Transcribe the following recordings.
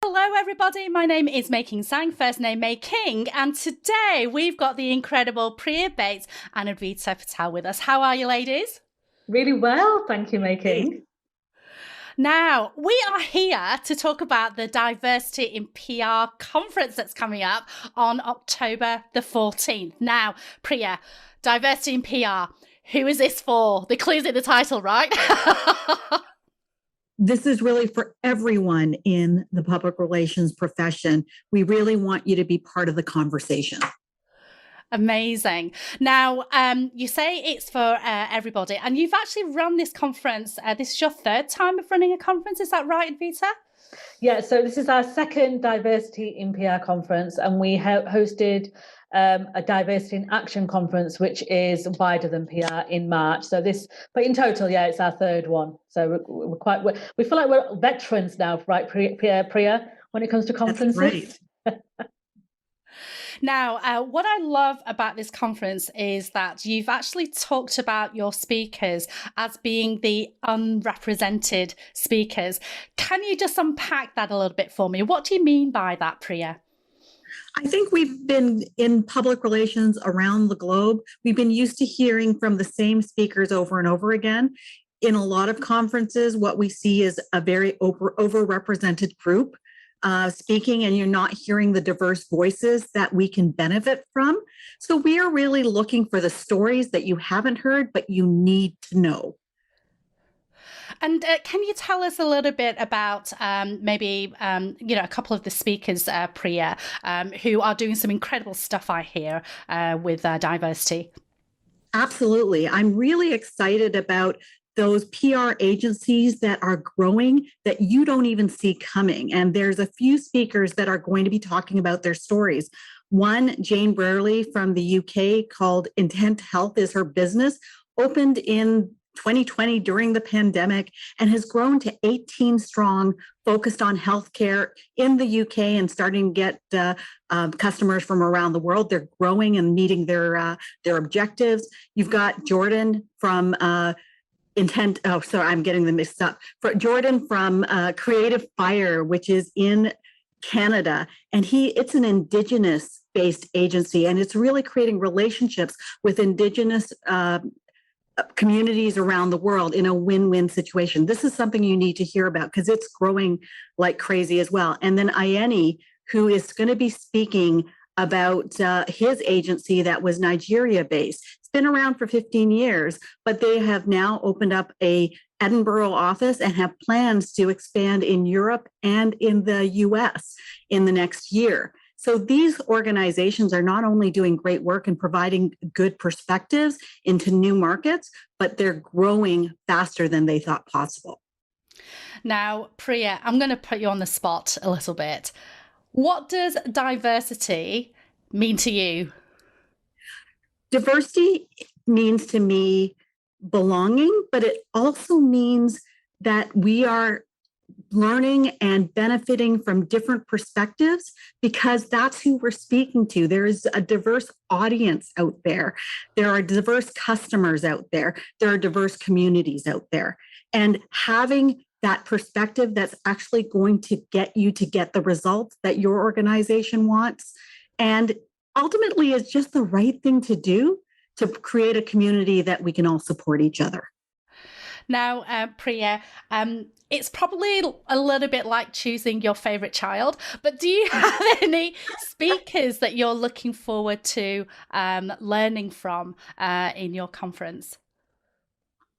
Hello, everybody. My name is King Tsang, first name May King, and today we've got the incredible Priya Bates and Advita Patel with us. How are you, ladies? Really well, thank you, making. Now, we are here to talk about the Diversity in PR conference that's coming up on October the 14th. Now, Priya, Diversity in PR, who is this for? The clue's in the title, right? This is really for everyone in the public relations profession. We really want you to be part of the conversation. Amazing. Now, you say it's for everybody, and you've actually run this conference. This is your third time of running a conference. Is that right, Advita? Yeah, so this is our second Diversity in PR conference, and we hosted a Diversity in Action conference, which is wider than PR in March. But in total, yeah, it's our third one. So we feel like we're veterans now, right, Priya, when it comes to conferences. That's right. Now, what I love about this conference is that you've actually talked about your speakers as being the unrepresented speakers. Can you just unpack that a little bit for me? What do you mean by that, Priya? I think we've been in public relations around the globe. We've been used to hearing from the same speakers over and over again. In a lot of conferences, what we see is a very overrepresented group speaking, and you're not hearing the diverse voices that we can benefit from. So we are really looking for the stories that you haven't heard, but you need to know. And can you tell us a little bit about maybe, a couple of the speakers, Priya, who are doing some incredible stuff, I hear, with diversity? Absolutely. I'm really excited about those PR agencies that are growing that you don't even see coming. And there's a few speakers that are going to be talking about their stories. One, Jane Brierley from the UK, called Intent Health is her business, opened in 2020 during the pandemic and has grown to 18 strong, focused on healthcare in the UK and starting to get customers from around the world. They're growing and meeting their objectives. You've got Jordan from I'm getting them mixed up. For Jordan from Creative Fire, which is in Canada, and it's an Indigenous based agency, and it's really creating relationships with Indigenous communities around the world in a win-win situation. This is something you need to hear about because it's growing like crazy as well. And then Ayeni, who is going to be speaking about his agency that was Nigeria based. It's been around for 15 years, but they have now opened up a Edinburgh office and have plans to expand in Europe and in the US in the next year. So these organizations are not only doing great work and providing good perspectives into new markets, but they're growing faster than they thought possible. Now, Priya, I'm going to put you on the spot a little bit. What does diversity mean to you? Diversity means to me belonging, but it also means that we are learning and benefiting from different perspectives because that's who we're speaking to. There is a diverse audience out there. There are diverse customers out there. There are diverse communities out there. And having that perspective that's actually going to get you to get the results that your organization wants. And ultimately, it's just the right thing to do to create a community that we can all support each other. Now, Priya, it's probably a little bit like choosing your favorite child, but do you have any speakers that you're looking forward to learning from in your conference?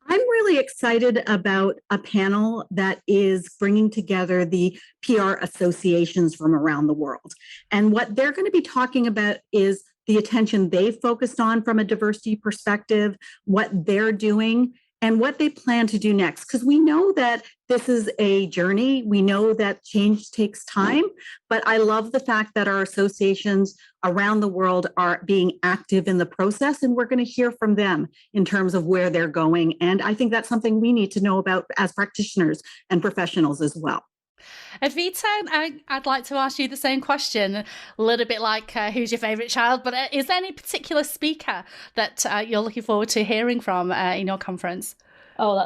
I'm really excited about a panel that is bringing together the PR associations from around the world. And what they're going to be talking about is the attention they've focused on from a diversity perspective, what they're doing, and what they plan to do next. Because we know that this is a journey. We know that change takes time, but I love the fact that our associations around the world are being active in the process, and we're going to hear from them in terms of where they're going. And I think that's something we need to know about as practitioners and professionals as well. Advita, I'd like to ask you the same question, a little bit like who's your favourite child, but is there any particular speaker that you're looking forward to hearing from in your conference? Oh,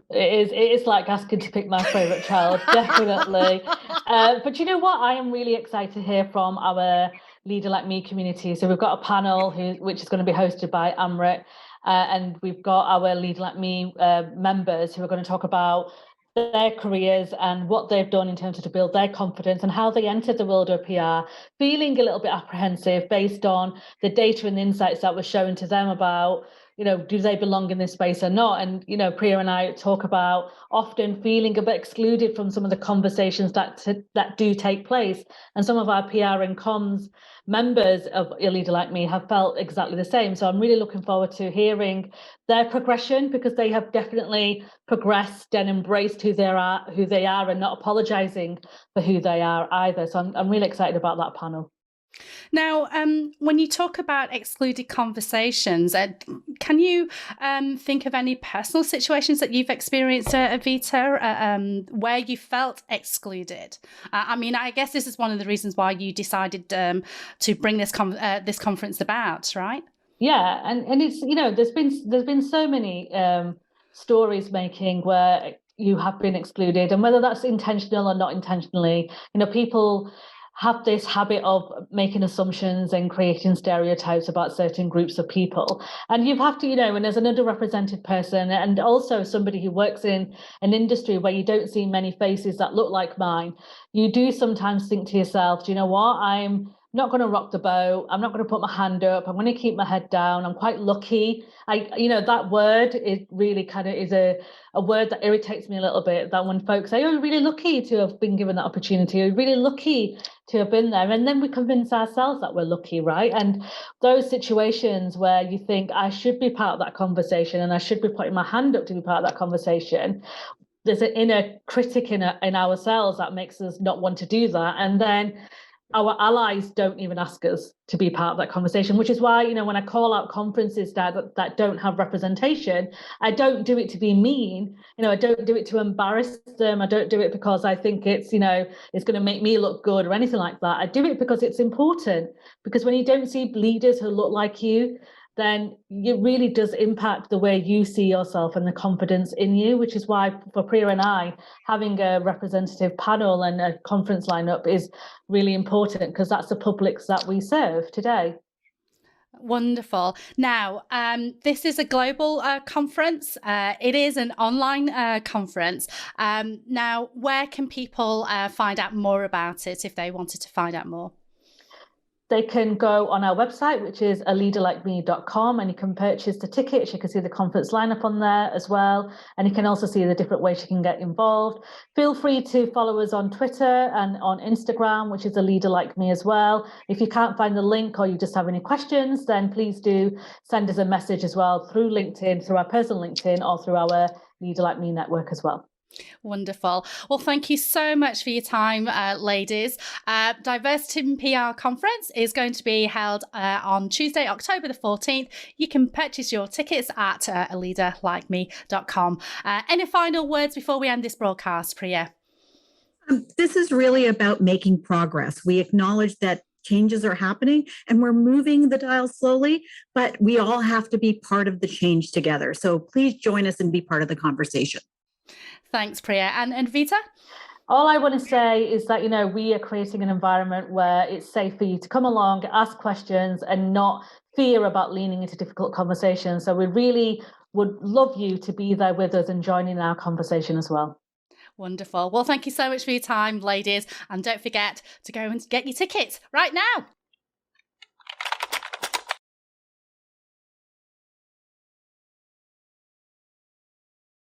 it is like asking to pick my favorite child, definitely. But you know what? I am really excited to hear from our Leader Like Me community. So we've got a panel which is going to be hosted by Amrit, and we've got our Leader Like Me members who are going to talk about their careers and what they've done in terms of to build their confidence and how they entered the world of PR, feeling a little bit apprehensive based on the data and insights that were shown to them about, do they belong in this space or not? And, Priya and I talk about often feeling a bit excluded from some of the conversations that do take place. And some of our PR and comms members of A Leader Like Me have felt exactly the same. So I'm really looking forward to hearing their progression, because they have definitely progressed and embraced who they are and not apologizing for who they are either. So I'm really excited about that panel. Now, when you talk about excluded conversations, can you think of any personal situations that you've experienced, Advita, where you felt excluded? I mean, I guess this is one of the reasons why you decided to bring this conference about, right? Yeah, and it's, there's been so many stories making where you have been excluded, and whether that's intentional or not intentionally, people have this habit of making assumptions and creating stereotypes about certain groups of people. And you have to, and as an underrepresented person, and also somebody who works in an industry where you don't see many faces that look like mine, you do sometimes think to yourself, do you know what? I'm not going to rock the boat. I'm not going to put my hand up. I'm going to keep my head down. I'm quite lucky. That word is really kind of is a word that irritates me a little bit, that when folks say, oh, you're really lucky to have been given that opportunity, you're really lucky to have been there. And then we convince ourselves that we're lucky, right? And those situations where you think I should be part of that conversation and I should be putting my hand up to be part of that conversation, there's an inner critic in ourselves that makes us not want to do that. And then our allies don't even ask us to be part of that conversation, which is why, when I call out conferences that don't have representation, I don't do it to be mean. I don't do it to embarrass them. I don't do it because I think it's, it's going to make me look good or anything like that. I do it because it's important, because when you don't see leaders who look like you, then it really does impact the way you see yourself and the confidence in you, which is why for Priya and I, having a representative panel and a conference lineup is really important, because that's the publics that we serve today. Wonderful. Now, this is a global conference. It is an online conference. Now, where can people find out more about it if they wanted to find out more? They can go on our website, which is aleaderlikeme.com, and you can purchase the tickets. You can see the conference lineup on there as well. And you can also see the different ways you can get involved. Feel free to follow us on Twitter and on Instagram, which is a Leader Like Me as well. If you can't find the link or you just have any questions, then please do send us a message as well through LinkedIn, through our personal LinkedIn, or through our Leader Like Me network as well. Wonderful. Well, thank you so much for your time, ladies. Diversity in PR conference is going to be held on Tuesday, October the 14th. You can purchase your tickets at aleaderlikeme.com. Any final words before we end this broadcast, Priya? This is really about making progress. We acknowledge that changes are happening and we're moving the dial slowly, but we all have to be part of the change together. So please join us and be part of the conversation. Thanks, Priya. And Advita? All I want to say is that, we are creating an environment where it's safe for you to come along, ask questions, and not fear about leaning into difficult conversations. So we really would love you to be there with us and join in our conversation as well. Wonderful. Well, thank you so much for your time, ladies. And don't forget to go and get your tickets right now.